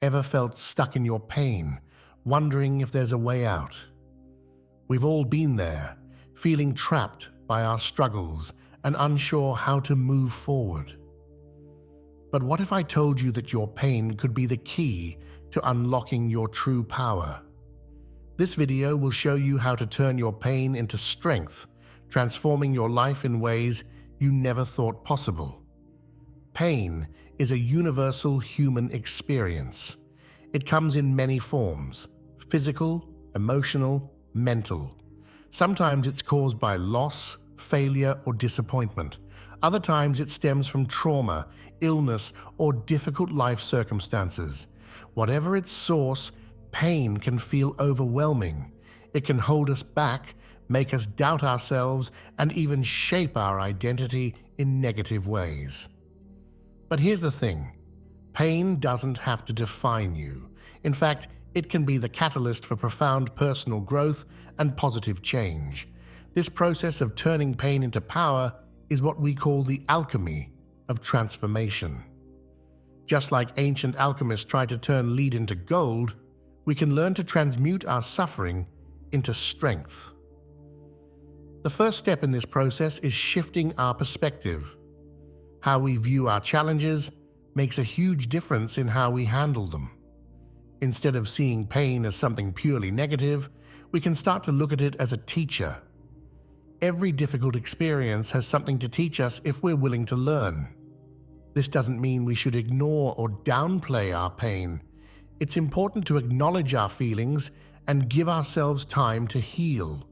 Ever felt stuck in your pain, wondering if there's a way out? We've all been there, feeling trapped by our struggles and unsure how to move forward. But what if I told you that your pain could be the key to unlocking your true power? This video will show you how to turn your pain into strength, transforming your life in ways you never thought possible. Pain is a universal human experience. It comes in many forms: physical, emotional, mental. Sometimes it's caused by loss, failure, or disappointment. Other times it stems from trauma, illness, or difficult life circumstances. Whatever its source, pain can feel overwhelming. It can hold us back, make us doubt ourselves, and even shape our identity in negative ways. But here's the thing: pain doesn't have to define you. In fact, it can be the catalyst for profound personal growth and positive change. This process of turning pain into power is what we call the alchemy of transformation. Just like ancient alchemists tried to turn lead into gold, we can learn to transmute our suffering into strength. The first step in this process is shifting our perspective. How we view our challenges makes a huge difference in how we handle them. Instead of seeing pain as something purely negative, we can start to look at it as a teacher. Every difficult experience has something to teach us if we're willing to learn. This doesn't mean we should ignore or downplay our pain. It's important to acknowledge our feelings and give ourselves time to heal.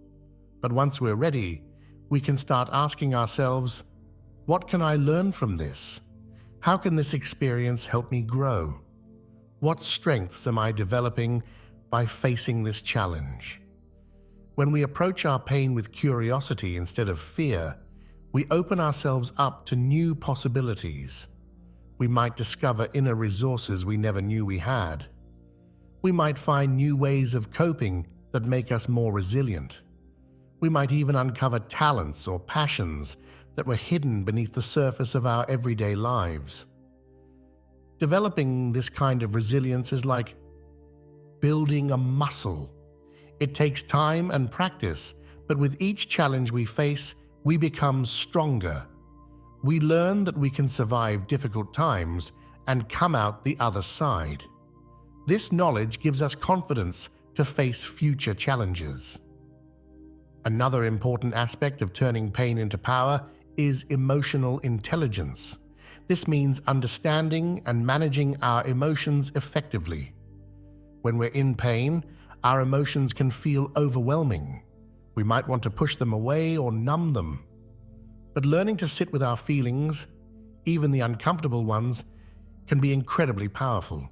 But once we're ready, we can start asking ourselves, what can I learn from this? How can this experience help me grow? What strengths am I developing by facing this challenge? When we approach our pain with curiosity instead of fear, we open ourselves up to new possibilities. We might discover inner resources we never knew we had. We might find new ways of coping that make us more resilient. We might even uncover talents or passions that were hidden beneath the surface of our everyday lives. Developing this kind of resilience is like building a muscle. It takes time and practice, but with each challenge we face, we become stronger. We learn that we can survive difficult times and come out the other side. This knowledge gives us confidence to face future challenges. Another important aspect of turning pain into power is emotional intelligence. This means understanding and managing our emotions effectively. When we're in pain, our emotions can feel overwhelming. We might want to push them away or numb them. But learning to sit with our feelings, even the uncomfortable ones, can be incredibly powerful.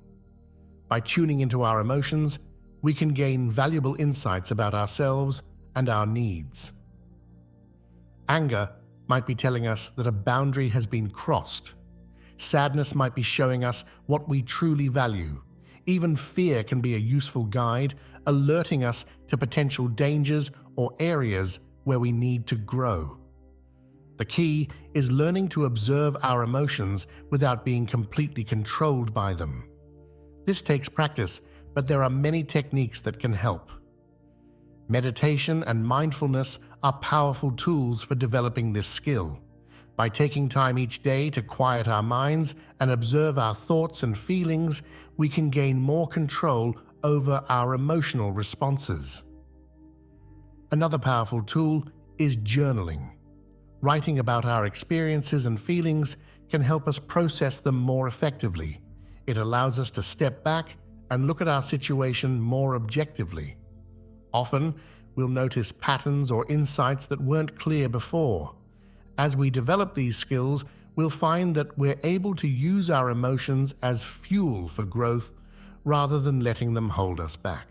By tuning into our emotions, we can gain valuable insights about ourselves and our needs. Anger might be telling us that a boundary has been crossed. Sadness might be showing us what we truly value. Even fear can be a useful guide, alerting us to potential dangers or areas where we need to grow. The key is learning to observe our emotions without being completely controlled by them. This takes practice, but there are many techniques that can help. Meditation and mindfulness are powerful tools for developing this skill. By taking time each day to quiet our minds and observe our thoughts and feelings, we can gain more control over our emotional responses. Another powerful tool is journaling. Writing about our experiences and feelings can help us process them more effectively. It allows us to step back and look at our situation more objectively. Often, we'll notice patterns or insights that weren't clear before. As we develop these skills, we'll find that we're able to use our emotions as fuel for growth rather than letting them hold us back.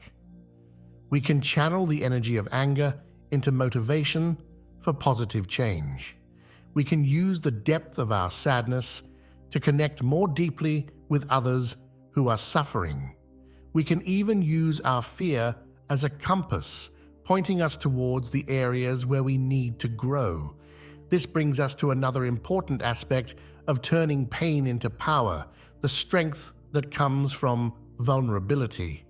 We can channel the energy of anger into motivation for positive change. We can use the depth of our sadness to connect more deeply with others who are suffering. We can even use our fear as a compass, pointing us towards the areas where we need to grow. This brings us to another important aspect of turning pain into power, the strength that comes from vulnerability.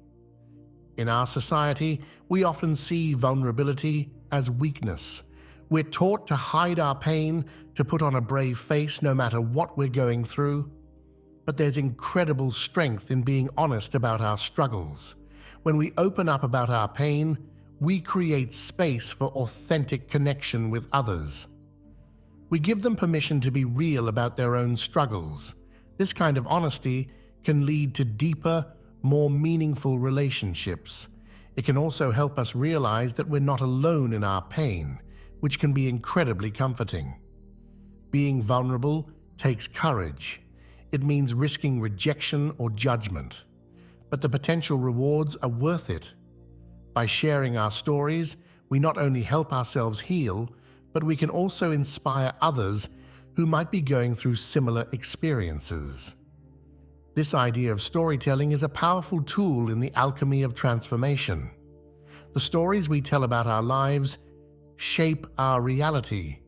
In our society, we often see vulnerability as weakness. We're taught to hide our pain, to put on a brave face no matter what we're going through. But there's incredible strength in being honest about our struggles. When we open up about our pain, we create space for authentic connection with others. We give them permission to be real about their own struggles. This kind of honesty can lead to deeper, more meaningful relationships. It can also help us realize that we're not alone in our pain, which can be incredibly comforting. Being vulnerable takes courage. It means risking rejection or judgment. But the potential rewards are worth it. By sharing our stories, we not only help ourselves heal, but we can also inspire others who might be going through similar experiences. This idea of storytelling is a powerful tool in the alchemy of transformation. The stories we tell about our lives shape our reality.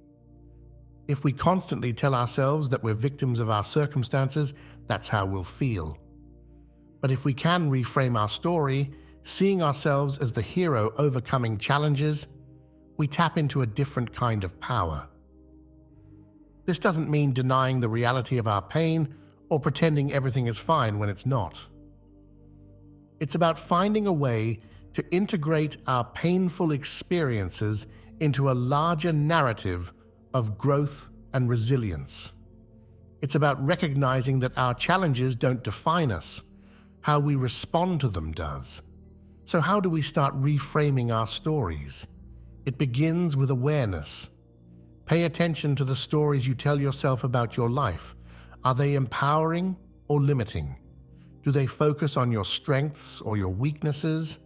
If we constantly tell ourselves that we're victims of our circumstances, that's how we'll feel. But if we can reframe our story, seeing ourselves as the hero overcoming challenges, we tap into a different kind of power. This doesn't mean denying the reality of our pain or pretending everything is fine when it's not. It's about finding a way to integrate our painful experiences into a larger narrative of growth and resilience. It's about recognizing that our challenges don't define us. How we respond to them does. So how do we start reframing our stories? It begins with awareness. Pay attention to the stories you tell yourself about your life. Are they empowering or limiting? Do they focus on your strengths or your weaknesses?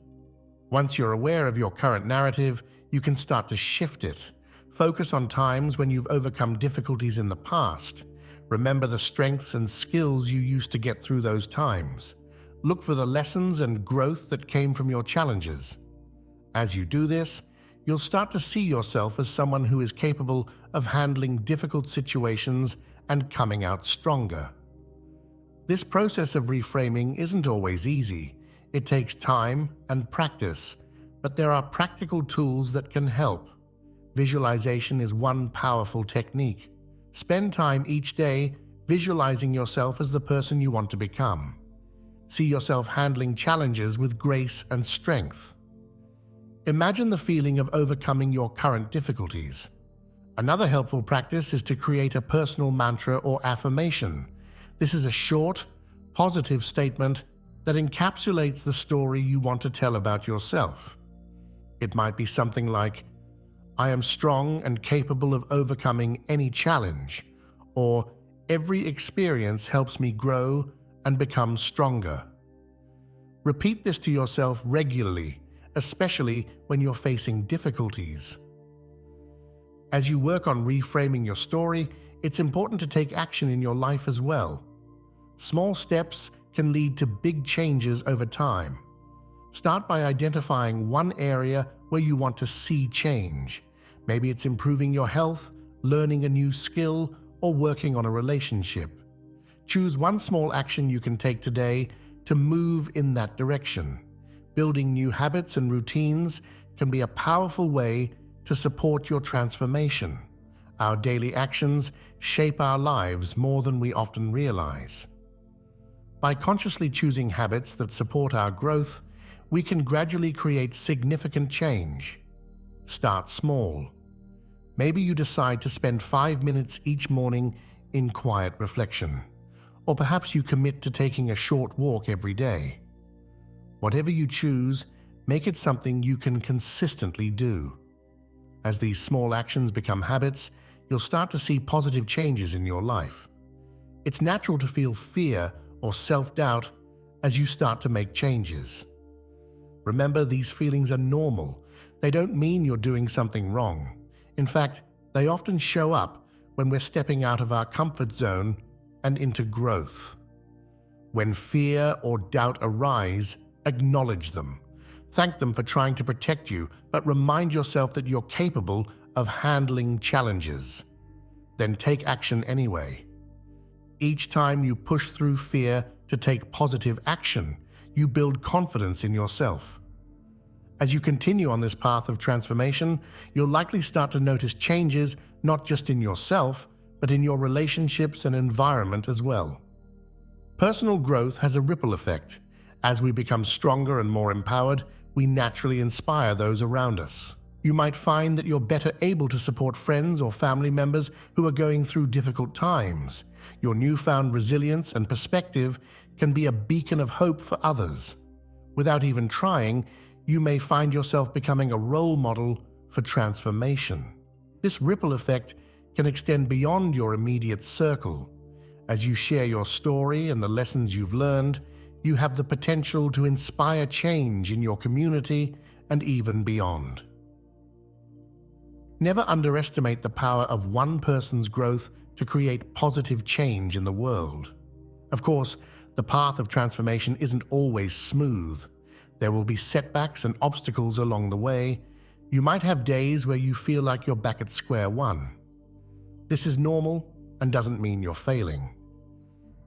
Once you're aware of your current narrative, you can start to shift it. Focus on times when you've overcome difficulties in the past. Remember the strengths and skills you used to get through those times. Look for the lessons and growth that came from your challenges. As you do this, you'll start to see yourself as someone who is capable of handling difficult situations and coming out stronger. This process of reframing isn't always easy. It takes time and practice, but there are practical tools that can help. Visualization is one powerful technique. Spend time each day visualizing yourself as the person you want to become. See yourself handling challenges with grace and strength. Imagine the feeling of overcoming your current difficulties. Another helpful practice is to create a personal mantra or affirmation. This is a short, positive statement that encapsulates the story you want to tell about yourself. It might be something like, "I am strong and capable of overcoming any challenge," or "Every experience helps me grow and become stronger." Repeat this to yourself regularly, especially when you're facing difficulties. As you work on reframing your story, it's important to take action in your life as well. Small steps can lead to big changes over time. Start by identifying one area where you want to see change. Maybe it's improving your health, learning a new skill, or working on a relationship. Choose one small action you can take today to move in that direction. Building new habits and routines can be a powerful way to support your transformation. Our daily actions shape our lives more than we often realize. By consciously choosing habits that support our growth, we can gradually create significant change. Start small. Maybe you decide to spend 5 minutes each morning in quiet reflection. Or perhaps you commit to taking a short walk every day. Whatever you choose, make it something you can consistently do. As these small actions become habits, you'll start to see positive changes in your life. It's natural to feel fear or self-doubt as you start to make changes. Remember, these feelings are normal. They don't mean you're doing something wrong. In fact, they often show up when we're stepping out of our comfort zone and into growth. When fear or doubt arise, acknowledge them. Thank them for trying to protect you, but remind yourself that you're capable of handling challenges. Then take action anyway. Each time you push through fear to take positive action, you build confidence in yourself. As you continue on this path of transformation, you'll likely start to notice changes not just in yourself, but in your relationships and environment as well. Personal growth has a ripple effect. As we become stronger and more empowered, we naturally inspire those around us. You might find that you're better able to support friends or family members who are going through difficult times. Your newfound resilience and perspective can be a beacon of hope for others. Without even trying, you may find yourself becoming a role model for transformation. This ripple effect can extend beyond your immediate circle. As you share your story and the lessons you've learned, you have the potential to inspire change in your community and even beyond. Never underestimate the power of one person's growth to create positive change in the world. Of course, the path of transformation isn't always smooth. There will be setbacks and obstacles along the way. You might have days where you feel like you're back at square one. This is normal and doesn't mean you're failing.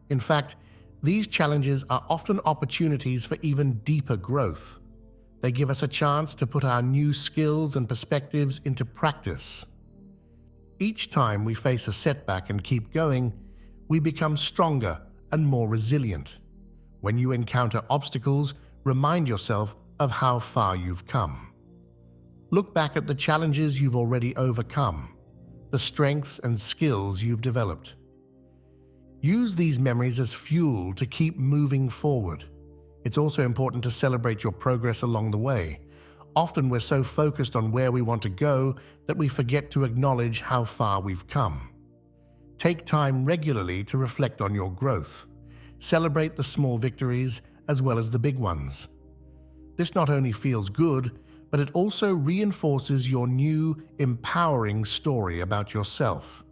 In fact, these challenges are often opportunities for even deeper growth. They give us a chance to put our new skills and perspectives into practice. Each time we face a setback and keep going, we become stronger and more resilient. When you encounter obstacles, remind yourself of how far you've come. Look back at the challenges you've already overcome, the strengths and skills you've developed. Use these memories as fuel to keep moving forward. It's also important to celebrate your progress along the way. Often we're so focused on where we want to go that we forget to acknowledge how far we've come. Take time regularly to reflect on your growth. Celebrate the small victories as well as the big ones. This not only feels good, but it also reinforces your new, empowering story about yourself.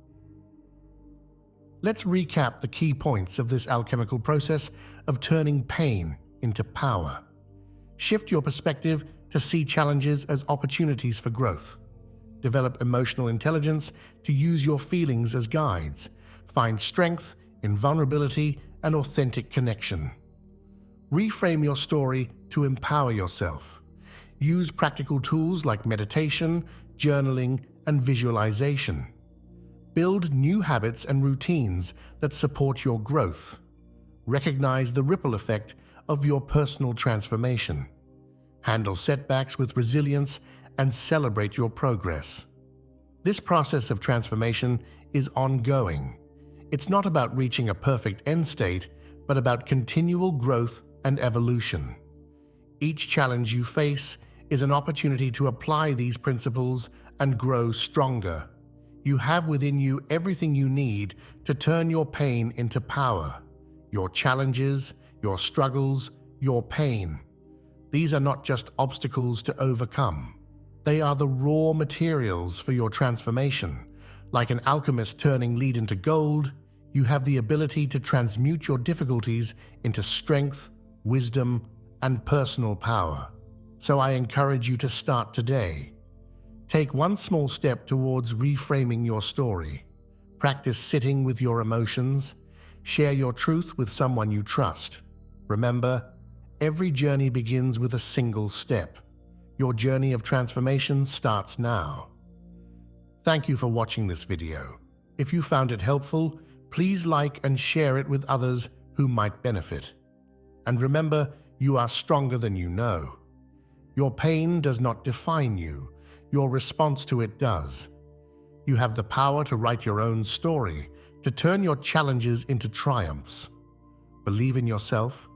Let's recap the key points of this alchemical process of turning pain into power. Shift your perspective to see challenges as opportunities for growth. Develop emotional intelligence to use your feelings as guides. Find strength in vulnerability and authentic connection. Reframe your story to empower yourself. Use practical tools like meditation, journaling, and visualization. Build new habits and routines that support your growth. Recognize the ripple effect of your personal transformation. Handle setbacks with resilience and celebrate your progress. This process of transformation is ongoing. It's not about reaching a perfect end state, but about continual growth and evolution. Each challenge you face is an opportunity to apply these principles and grow stronger. You have within you everything you need to turn your pain into power. Your challenges, your struggles, your pain. These are not just obstacles to overcome. They are the raw materials for your transformation. Like an alchemist turning lead into gold, you have the ability to transmute your difficulties into strength, wisdom, and personal power. So I encourage you to start today. Take one small step towards reframing your story. Practice sitting with your emotions. Share your truth with someone you trust. Remember, every journey begins with a single step. Your journey of transformation starts now. Thank you for watching this video. If you found it helpful, please like and share it with others who might benefit. And remember, you are stronger than you know. Your pain does not define you. Your response to it does. You have the power to write your own story, to turn your challenges into triumphs. Believe in yourself,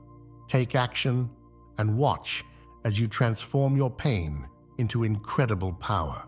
take action, and watch as you transform your pain into incredible power.